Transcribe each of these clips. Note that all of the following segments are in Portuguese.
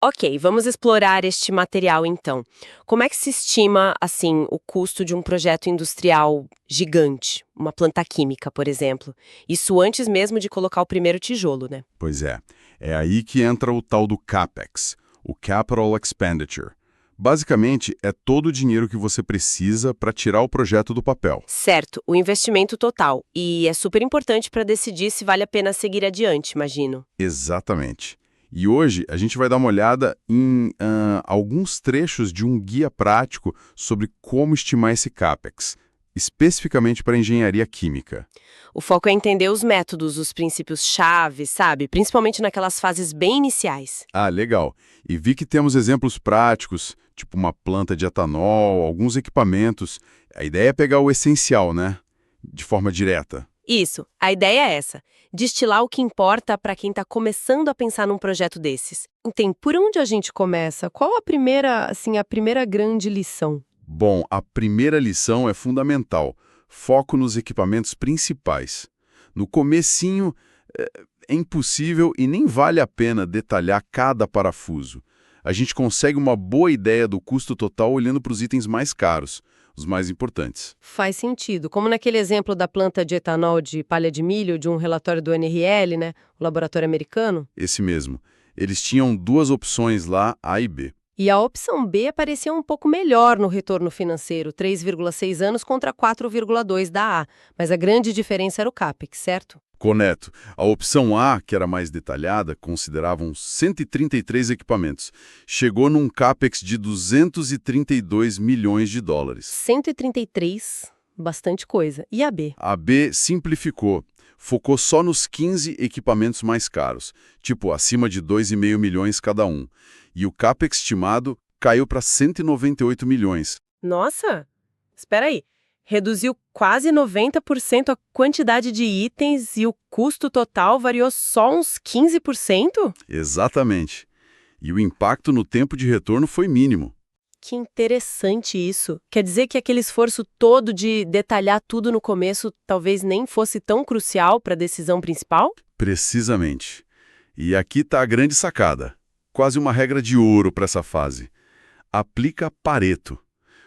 Ok, vamos explorar este material então. Como é que se estima, assim, o custo de um projeto industrial gigante, uma planta química, por exemplo? Isso antes mesmo de colocar o primeiro tijolo, né? Pois é aí que entra o tal do CAPEX, o Capital Expenditure. Basicamente, é todo o dinheiro que você precisa para tirar o projeto do papel. Certo, o investimento total. E é super importante para decidir se vale a pena seguir adiante, imagino. Exatamente. E hoje a gente vai dar uma olhada em alguns trechos de um guia prático sobre como estimar esse CAPEX, especificamente para engenharia química. O foco é entender os métodos, os princípios-chave, sabe? Principalmente naquelas fases bem iniciais. Ah, legal. E vi que temos exemplos práticos, tipo uma planta de etanol, alguns equipamentos. A ideia é pegar o essencial, né? De forma direta. Isso, a ideia é essa, destilar o que importa para quem está começando a pensar num projeto desses. Tem, por onde a gente começa? Qual a primeira grande lição? Bom, a primeira lição é fundamental. Foco nos equipamentos principais. No comecinho, é impossível e nem vale a pena detalhar cada parafuso. A gente consegue uma boa ideia do custo total olhando para os itens mais caros, os mais importantes. Faz sentido, como naquele exemplo da planta de etanol de palha de milho de um relatório do NRL, né, o laboratório americano. Esse mesmo. Eles tinham duas opções lá, A e B. E a opção B parecia um pouco melhor no retorno financeiro, 3,6 anos contra 4,2 da A, mas a grande diferença era o CAPEX, certo? Correto. A opção A, que era mais detalhada, consideravam 133 equipamentos. Chegou num CAPEX de 232 milhões de dólares. 133, bastante coisa. E a B? A B simplificou. Focou só nos 15 equipamentos mais caros, tipo acima de 2,5 milhões cada um. E o CAPEX estimado caiu para 198 milhões. Nossa, espera aí. Reduziu quase 90% a quantidade de itens e o custo total variou só uns 15%? Exatamente. E o impacto no tempo de retorno foi mínimo. Que interessante isso. Quer dizer que aquele esforço todo de detalhar tudo no começo talvez nem fosse tão crucial para a decisão principal? Precisamente. E aqui está a grande sacada. Quase uma regra de ouro para essa fase. Aplica Pareto.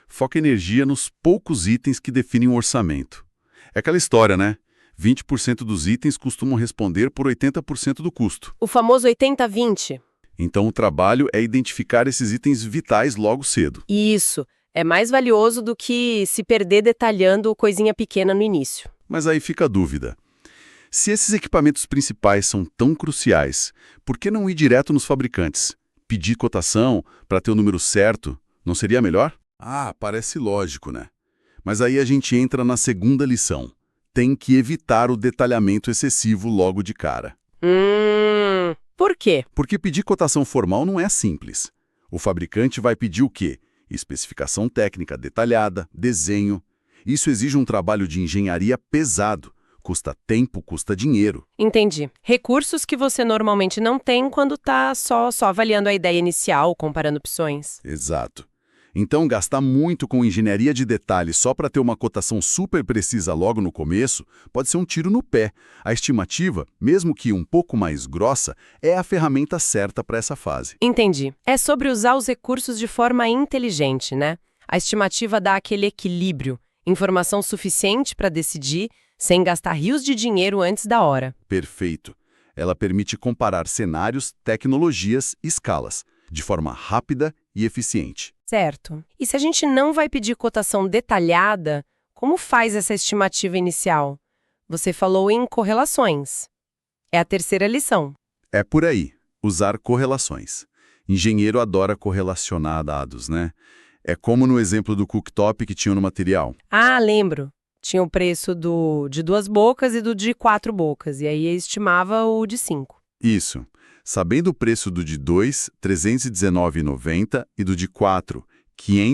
Foca energia nos poucos itens que definem o orçamento. É aquela história, né? 20% dos itens costumam responder por 80% do custo. O famoso 80-20. Então o trabalho é identificar esses itens vitais logo cedo. Isso. É mais valioso do que se perder detalhando coisinha pequena no início. Mas aí fica a dúvida. Se esses equipamentos principais são tão cruciais, por que não ir direto nos fabricantes? Pedir cotação para ter o número certo, não seria melhor? Ah, parece lógico, né? Mas aí a gente entra na segunda lição. Tem que evitar o detalhamento excessivo logo de cara. Por quê? Porque pedir cotação formal não é simples. O fabricante vai pedir o quê? Especificação técnica detalhada, desenho. Isso exige um trabalho de engenharia pesado. Custa tempo, custa dinheiro. Entendi. Recursos que você normalmente não tem quando está só avaliando a ideia inicial, comparando opções. Exato. Então, gastar muito com engenharia de detalhes só para ter uma cotação super precisa logo no começo pode ser um tiro no pé. A estimativa, mesmo que um pouco mais grossa, é a ferramenta certa para essa fase. Entendi. É sobre usar os recursos de forma inteligente, né? A estimativa dá aquele equilíbrio, informação suficiente para decidir, sem gastar rios de dinheiro antes da hora. Perfeito. Ela permite comparar cenários, tecnologias e escalas, de forma rápida e eficiente. Certo. E se a gente não vai pedir cotação detalhada, como faz essa estimativa inicial? Você falou em correlações. É a terceira lição. É por aí, usar correlações. Engenheiro adora correlacionar dados, né? É como no exemplo do cooktop que tinha no material. Ah, lembro. Tinha o preço de 2 bocas e do de 4 bocas, e aí estimava o de 5. Isso. Sabendo o preço do de 2, R$ 319,90 e do de 4, R$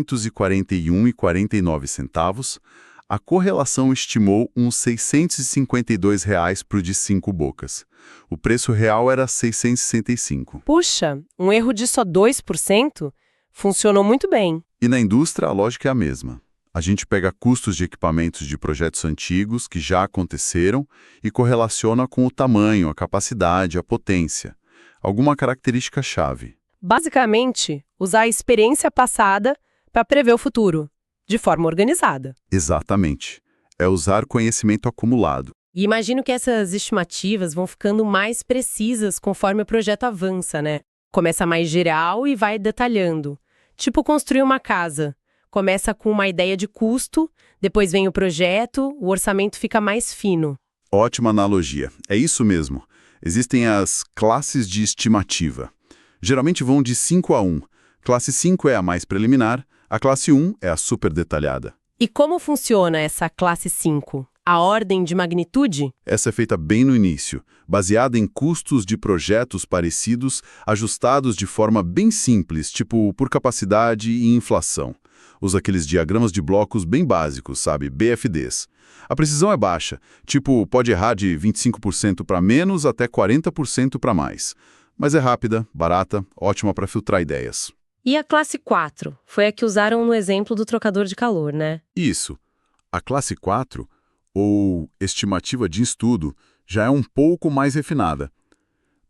541,49, a correlação estimou uns R$ 652 para o de 5 bocas. O preço real era R$ 665. Puxa, um erro de só 2%? Funcionou muito bem. E na indústria a lógica é a mesma. A gente pega custos de equipamentos de projetos antigos que já aconteceram e correlaciona com o tamanho, a capacidade, a potência. Alguma característica-chave. Basicamente, usar a experiência passada para prever o futuro, de forma organizada. Exatamente. É usar conhecimento acumulado. E imagino que essas estimativas vão ficando mais precisas conforme o projeto avança, né? Começa mais geral e vai detalhando. Tipo construir uma casa. Começa com uma ideia de custo, depois vem o projeto, o orçamento fica mais fino. Ótima analogia. É isso mesmo. Existem as classes de estimativa. Geralmente vão de 5 a 1. Classe 5 é a mais preliminar, a classe 1 é a super detalhada. E como funciona essa classe 5? A ordem de magnitude? Essa é feita bem no início, baseada em custos de projetos parecidos, ajustados de forma bem simples, tipo por capacidade e inflação. Usa aqueles diagramas de blocos bem básicos, sabe? BFDs. A precisão é baixa, tipo pode errar de 25% para menos até 40% para mais. Mas é rápida, barata, ótima para filtrar ideias. E a classe 4? Foi a que usaram no exemplo do trocador de calor, né? Isso. A classe 4, ou estimativa de estudo, já é um pouco mais refinada.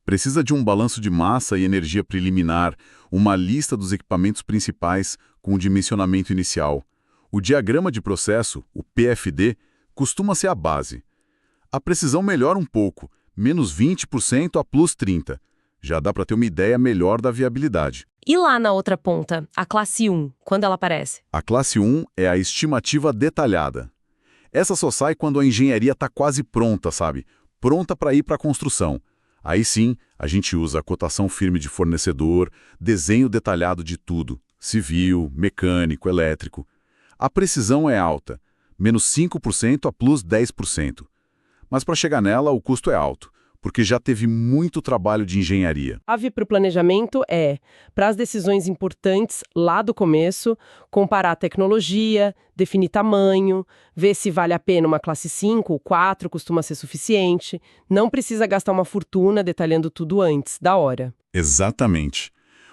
Precisa de um balanço de massa e energia preliminar, uma lista dos equipamentos principais com o dimensionamento inicial. O diagrama de processo, o PFD, costuma ser a base. A precisão melhora um pouco, menos 20% a plus 30%. Já dá para ter uma ideia melhor da viabilidade. E lá na outra ponta, a classe 1, quando ela aparece? A classe 1 é a estimativa detalhada. Essa só sai quando a engenharia está quase pronta, sabe? Pronta para ir para a construção. Aí sim, a gente usa a cotação firme de fornecedor, desenho detalhado de tudo, civil, mecânico, elétrico. A precisão é alta, menos 5% a plus 10%. Mas para chegar nela, o custo é alto, porque já teve muito trabalho de engenharia. A chave para o planejamento é, para as decisões importantes lá do começo, comparar a tecnologia, definir tamanho, ver se vale a pena uma classe 5 ou 4 costuma ser suficiente. Não precisa gastar uma fortuna detalhando tudo antes, da hora. Exatamente.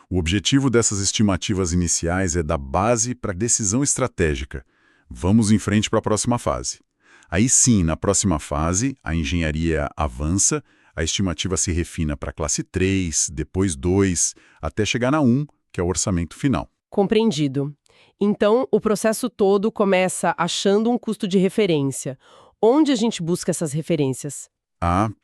O objetivo dessas estimativas iniciais é dar base para a decisão estratégica. Vamos em frente para a próxima fase. Aí sim, na próxima fase, a engenharia avança, a estimativa se refina para a classe 3, depois 2, até chegar na 1, que é o orçamento final. Compreendido. Então, o processo todo começa achando um custo de referência. Onde a gente busca essas referências?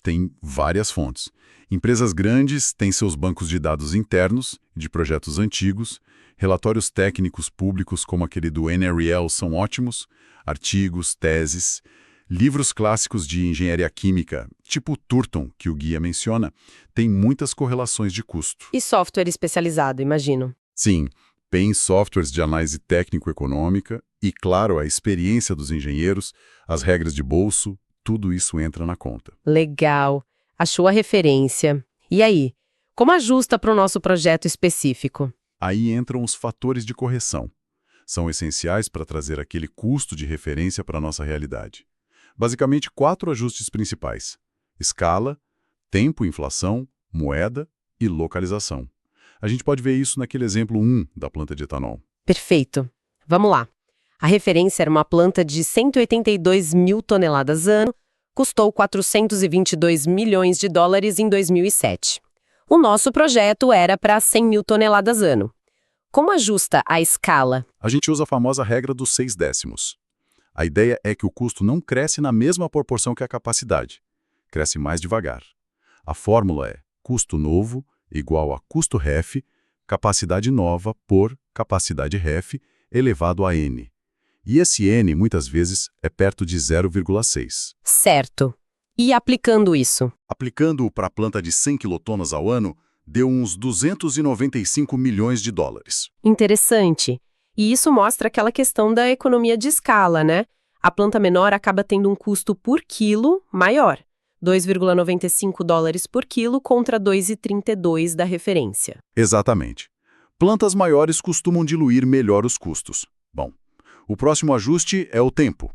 Tem várias fontes. Empresas grandes têm seus bancos de dados internos, de projetos antigos, relatórios técnicos públicos como aquele do NREL são ótimos, artigos, teses, livros clássicos de engenharia química, tipo Turton, que o guia menciona, têm muitas correlações de custo. E software especializado, imagino. Sim, tem softwares de análise técnico-econômica e, claro, a experiência dos engenheiros, as regras de bolso, tudo isso entra na conta. Legal. Achou a referência. E aí? Como ajusta para o nosso projeto específico? Aí entram os fatores de correção. São essenciais para trazer aquele custo de referência para a nossa realidade. Basicamente, 4 ajustes principais: escala, tempo, inflação, moeda e localização. A gente pode ver isso naquele exemplo 1 da planta de etanol. Perfeito. Vamos lá. A referência era uma planta de 182 mil toneladas ano, custou 422 milhões de dólares em 2007. O nosso projeto era para 100 mil toneladas ano. Como ajusta a escala? A gente usa a famosa regra dos 6 décimos. A ideia é que o custo não cresce na mesma proporção que a capacidade. Cresce mais devagar. A fórmula é custo novo igual a custo ref, capacidade nova por capacidade ref, elevado a N. E esse N, muitas vezes, é perto de 0,6. Certo. E aplicando isso? Aplicando-o para a planta de 100 quilotonas ao ano, deu uns 295 milhões de dólares. Interessante. E isso mostra aquela questão da economia de escala, né? A planta menor acaba tendo um custo por quilo maior, 2,95 dólares por quilo contra 2,32 da referência. Exatamente. Plantas maiores costumam diluir melhor os custos. Bom, o próximo ajuste é o tempo.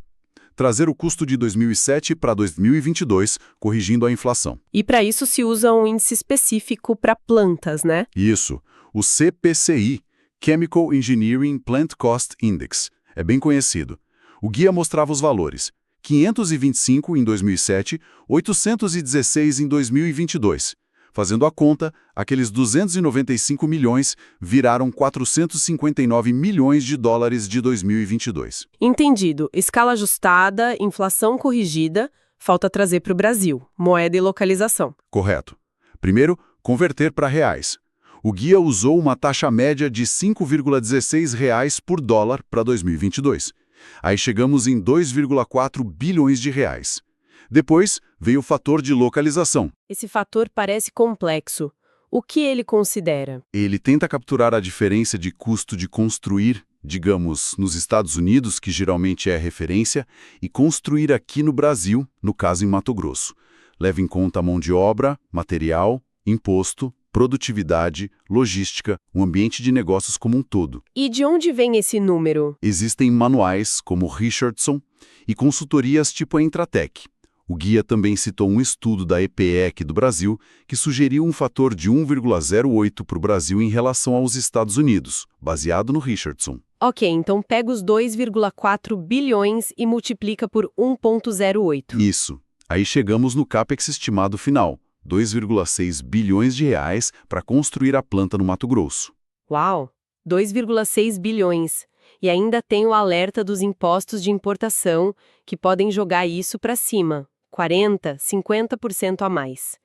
Trazer o custo de 2007 para 2022, corrigindo a inflação. E para isso se usa um índice específico para plantas, né? Isso, o CPCI, Chemical Engineering Plant Cost Index. É bem conhecido. O guia mostrava os valores: 525 em 2007, 816 em 2022. Fazendo a conta, aqueles 295 milhões viraram 459 milhões de dólares de 2022. Entendido. Escala ajustada, inflação corrigida, falta trazer para o Brasil, moeda e localização. Correto. Primeiro, converter para reais. O guia usou uma taxa média de R$ 5,16 por dólar para 2022. Aí chegamos em 2,4 bilhões de reais. Depois, veio o fator de localização. Esse fator parece complexo. O que ele considera? Ele tenta capturar a diferença de custo de construir, digamos, nos Estados Unidos, que geralmente é referência, e construir aqui no Brasil, no caso em Mato Grosso. Leva em conta a mão de obra, material, imposto, produtividade, logística, o ambiente de negócios como um todo. E de onde vem esse número? Existem manuais como Richardson e consultorias tipo a Intratec. O guia também citou um estudo da EPEC do Brasil que sugeriu um fator de 1,08 para o Brasil em relação aos Estados Unidos, baseado no Richardson. Ok, então pega os 2,4 bilhões e multiplica por 1,08. Isso. Aí chegamos no CAPEX estimado final, 2,6 bilhões de reais para construir a planta no Mato Grosso. Uau! 2,6 bilhões. E ainda tem o alerta dos impostos de importação, que podem jogar isso para cima. 40%, 50% a mais.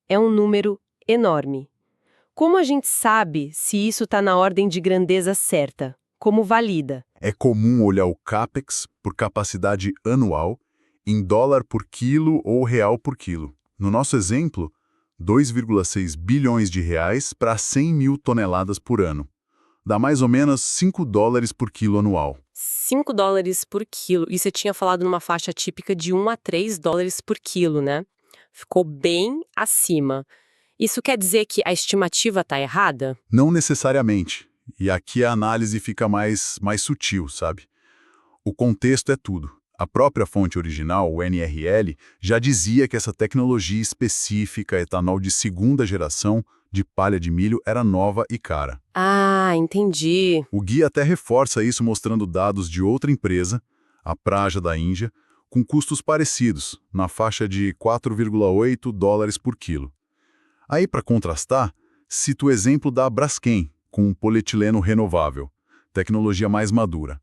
É um número enorme. Como a gente sabe se isso está na ordem de grandeza certa? Como valida? É comum olhar o CAPEX por capacidade anual, em dólar por quilo ou real por quilo. No nosso exemplo, 2,6 bilhões de reais para 100 mil toneladas por ano. Dá mais ou menos 5 dólares por quilo anual. 5 dólares por quilo. E você tinha falado numa faixa típica de 1 a 3 dólares por quilo, né? Ficou bem acima. Isso quer dizer que a estimativa está errada? Não necessariamente. E aqui a análise fica mais sutil, sabe? O contexto é tudo. A própria fonte original, o NRL, já dizia que essa tecnologia específica, etanol de segunda geração, de palha de milho, era nova e cara. Ah, entendi. O guia até reforça isso mostrando dados de outra empresa, a Praja da Índia, com custos parecidos, na faixa de 4,8 dólares por quilo. Aí, para contrastar, cito o exemplo da Braskem, com polietileno renovável, tecnologia mais madura.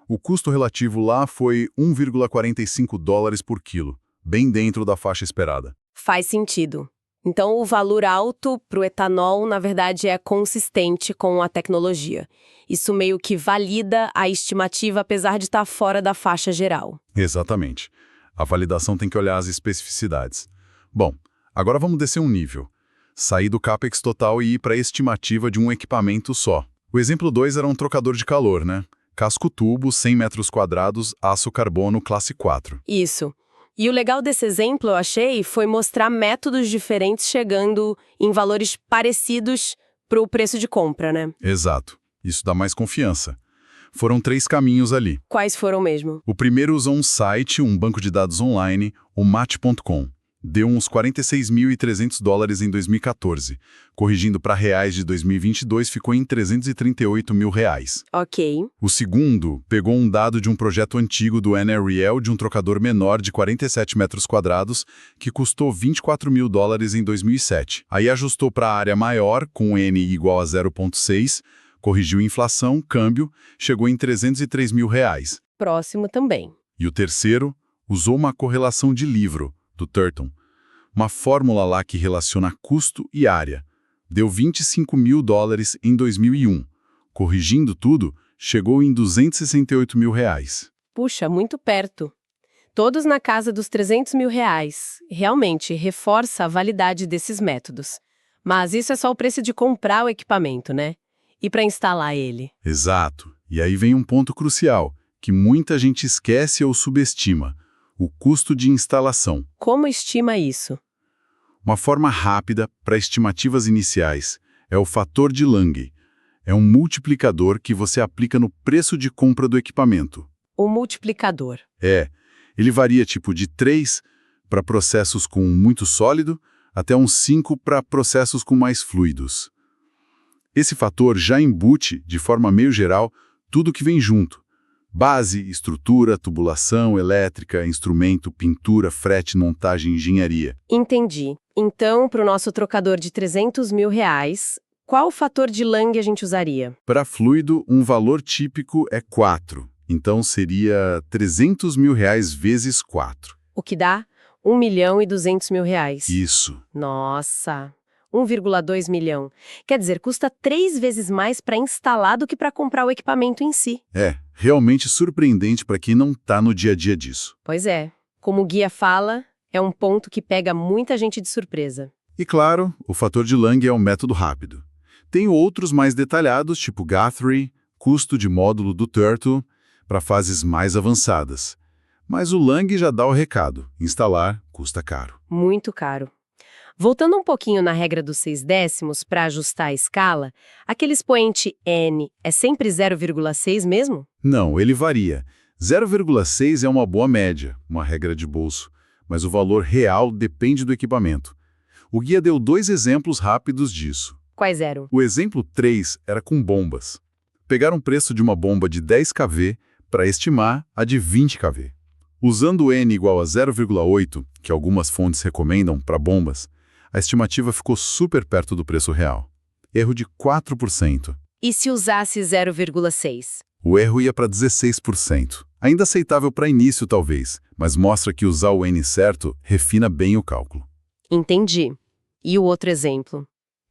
O custo relativo lá foi 1,45 dólares por quilo, bem dentro da faixa esperada. Faz sentido. Então, o valor alto para o etanol, na verdade, é consistente com a tecnologia. Isso meio que valida a estimativa, apesar de estar fora da faixa geral. Exatamente. A validação tem que olhar as especificidades. Bom, agora vamos descer um nível. Sair do CAPEX total e ir para a estimativa de um equipamento só. O exemplo 2 era um trocador de calor, né? Casco-tubo, 100 metros quadrados, aço carbono, classe 4. Isso. E o legal desse exemplo, eu achei, foi mostrar métodos diferentes chegando em valores parecidos para o preço de compra, né? Exato. Isso dá mais confiança. Foram 3 caminhos ali. Quais foram mesmo? O primeiro usou um site, um banco de dados online, o Match.com. Deu uns 46.300 dólares em 2014. Corrigindo para reais de 2022, ficou em 338 mil reais. Ok. O segundo pegou um dado de um projeto antigo do NRL de um trocador menor de 47 metros quadrados, que custou 24 mil dólares em 2007. Aí ajustou para a área maior, com N igual a 0,6, corrigiu inflação, câmbio, chegou em 303 mil reais. Próximo também. E o terceiro usou uma correlação de livro, do Turton. Uma fórmula lá que relaciona custo e área. Deu 25 mil dólares em 2001. Corrigindo tudo, chegou em 268 mil reais. Puxa, muito perto. Todos na casa dos 300 mil reais. Realmente, reforça a validade desses métodos. Mas isso é só o preço de comprar o equipamento, né? E para instalar ele. Exato. E aí vem um ponto crucial, que muita gente esquece ou subestima. O custo de instalação. Como estima isso? Uma forma rápida para estimativas iniciais é o fator de Lange. É um multiplicador que você aplica no preço de compra do equipamento. O multiplicador. Ele varia tipo de 3 para processos com muito sólido até um 5 para processos com mais fluidos. Esse fator já embute, de forma meio geral, tudo que vem junto. Base, estrutura, tubulação, elétrica, instrumento, pintura, frete, montagem, engenharia. Entendi. Então, para o nosso trocador de R$300 mil, qual fator de Lang a gente usaria? Para fluido, um valor típico é 4. Então, seria R$300 mil vezes 4. O que dá R$1.200.000. Isso. Nossa, 1,2 milhão. Quer dizer, custa 3 vezes mais para instalar do que para comprar o equipamento em si. É, realmente surpreendente para quem não está no dia a dia disso. Pois é, como o guia fala, é um ponto que pega muita gente de surpresa. E claro, o fator de Lang é um método rápido. Tem outros mais detalhados, tipo Guthrie, custo de módulo do Turtle, para fases mais avançadas. Mas o Lang já dá o recado: instalar custa caro. Muito caro. Voltando um pouquinho na regra dos 6/10 para ajustar a escala, aquele expoente N é sempre 0,6 mesmo? Não, ele varia. 0,6 é uma boa média, uma regra de bolso, mas o valor real depende do equipamento. O guia deu 2 exemplos rápidos disso. Quais eram? O exemplo 3 era com bombas. Pegaram o preço de uma bomba de 10 kV para estimar a de 20 kV. Usando o N igual a 0,8, que algumas fontes recomendam para bombas, a estimativa ficou super perto do preço real. Erro de 4%. E se usasse 0,6? O erro ia para 16%. Ainda aceitável para início, talvez, mas mostra que usar o N certo refina bem o cálculo. Entendi. E o outro exemplo?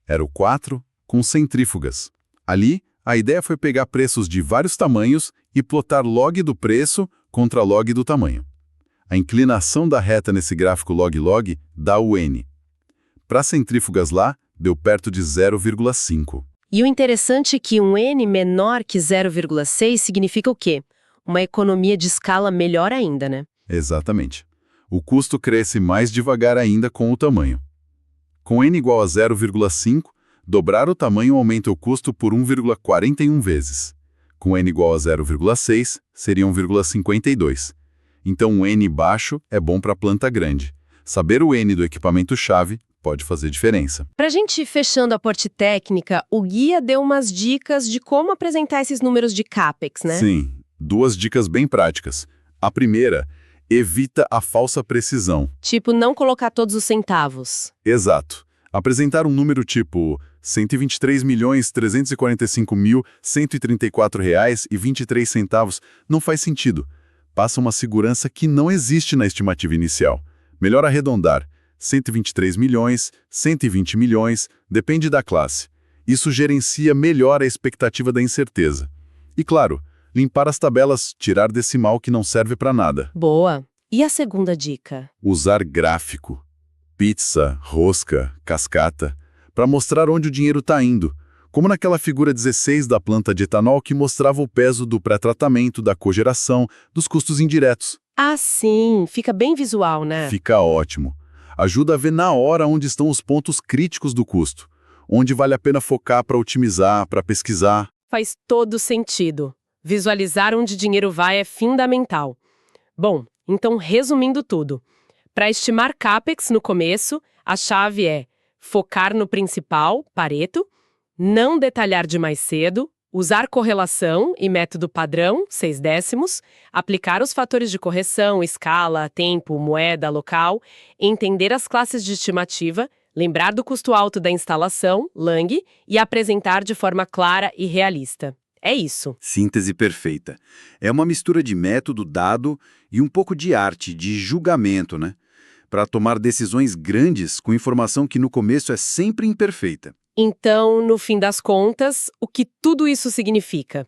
Era o 4 com centrífugas. Ali, a ideia foi pegar preços de vários tamanhos e plotar log do preço contra log do tamanho. A inclinação da reta nesse gráfico log-log dá o N. Para centrífugas lá, deu perto de 0,5. E o interessante é que um N menor que 0,6 significa o quê? Uma economia de escala melhor ainda, né? Exatamente. O custo cresce mais devagar ainda com o tamanho. Com N igual a 0,5, dobrar o tamanho aumenta o custo por 1,41 vezes. Com N igual a 0,6, seria 1,52. Então um N baixo é bom para planta grande. Saber o N do equipamento-chave pode fazer diferença. Para a gente ir fechando a parte técnica, o guia deu umas dicas de como apresentar esses números de CAPEX, né? Sim, 2 dicas bem práticas. A primeira, evita a falsa precisão. Tipo, não colocar todos os centavos. Exato. Apresentar um número tipo R$ 123.345.134,23 não faz sentido. Passa uma segurança que não existe na estimativa inicial. Melhor arredondar. 123 milhões, 120 milhões, depende da classe. Isso gerencia melhor a expectativa da incerteza. E claro, limpar as tabelas, tirar decimal que não serve para nada. Boa. E a segunda dica? Usar gráfico. Pizza, rosca, cascata, para mostrar onde o dinheiro está indo. Como naquela figura 16 da planta de etanol que mostrava o peso do pré-tratamento, da cogeração, dos custos indiretos. Ah, sim. Fica bem visual, né? Fica ótimo. Ajuda a ver na hora onde estão os pontos críticos do custo, onde vale a pena focar para otimizar, para pesquisar. Faz todo sentido. Visualizar onde dinheiro vai é fundamental. Bom, então resumindo tudo. Para estimar CAPEX no começo, a chave é focar no principal, Pareto, não detalhar demais cedo, usar correlação e método padrão, 6/10, aplicar os fatores de correção, escala, tempo, moeda, local, entender as classes de estimativa, lembrar do custo alto da instalação, Lang, e apresentar de forma clara e realista. É isso. Síntese perfeita. É uma mistura de método, dado e um pouco de arte, de julgamento, né? Para tomar decisões grandes com informação que no começo é sempre imperfeita. Então, no fim das contas, o que tudo isso significa?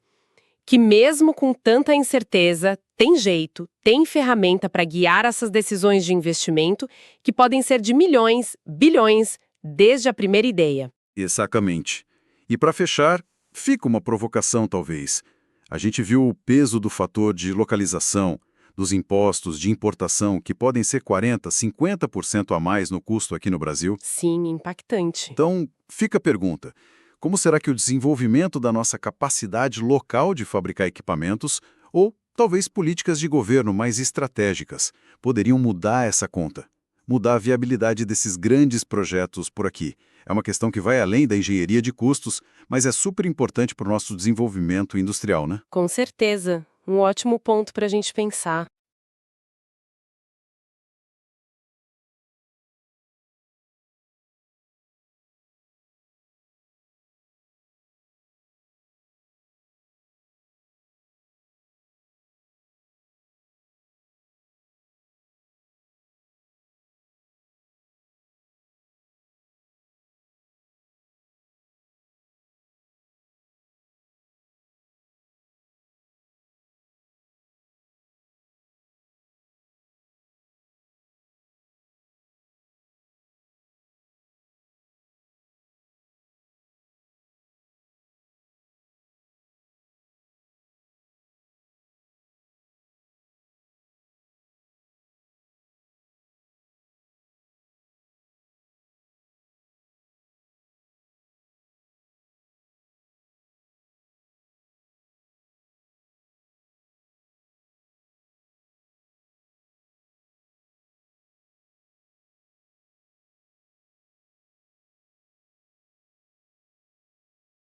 Que mesmo com tanta incerteza, tem jeito, tem ferramenta para guiar essas decisões de investimento que podem ser de milhões, bilhões, desde a primeira ideia. Exatamente. E para fechar, fica uma provocação talvez. A gente viu o peso do fator de localização, dos impostos de importação que podem ser 40%, 50% a mais no custo aqui no Brasil. Sim, impactante. Então, fica a pergunta. Como será que o desenvolvimento da nossa capacidade local de fabricar equipamentos, ou talvez políticas de governo mais estratégicas, poderiam mudar essa conta? Mudar a viabilidade desses grandes projetos por aqui. É uma questão que vai além da engenharia de custos, mas é super importante para o nosso desenvolvimento industrial, né? Com certeza. Um ótimo ponto para a gente pensar.